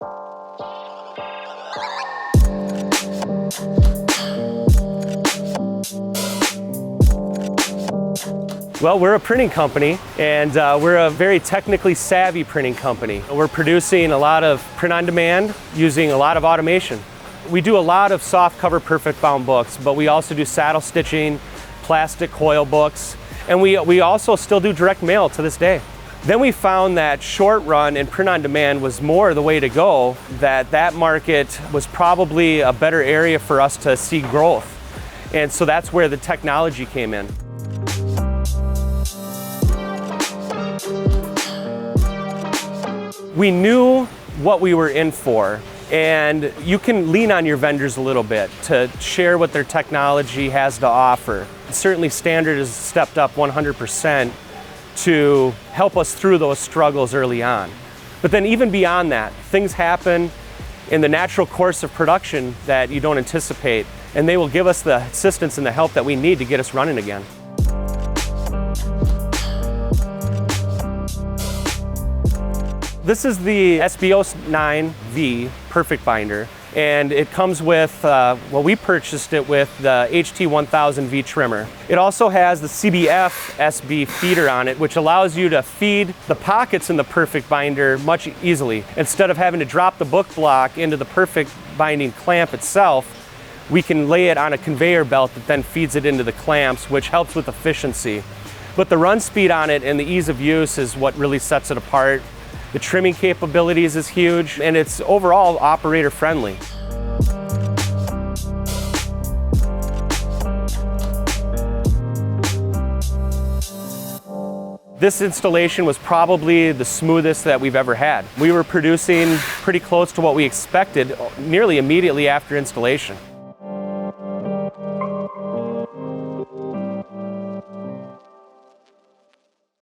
Well, we're a printing company, and we're a very technically savvy printing company. We're producing a lot of print on demand using a lot of automation. We do a lot of soft cover perfect bound books, but we also do saddle stitching, plastic coil books, and we also still do direct mail to this day. Then we found that short run and print on demand was more the way to go, that market was probably a better area for us to see growth. And so that's where the technology came in. We knew what we were in for, and you can lean on your vendors a little bit to share what their technology has to offer. Certainly Standard has stepped up 100% to help us through those struggles early on. But then even beyond that, things happen in the natural course of production that you don't anticipate, and they will give us the assistance and the help that we need to get us running again. This is the SB-09V Perfect Binder, and it comes with, well, we purchased it with the HT1000V trimmer. It also has the CBF-SB feeder on it, which allows you to feed the pockets in the Perfect Binder much easily. Instead of having to drop the book block into the Perfect Binding clamp itself, we can lay it on a conveyor belt that then feeds it into the clamps, which helps with efficiency. But the run speed on it and the ease of use is what really sets it apart. The trimming capabilities is huge, and it's overall operator friendly. This installation was probably the smoothest that we've ever had. We were producing pretty close to what we expected nearly immediately after installation.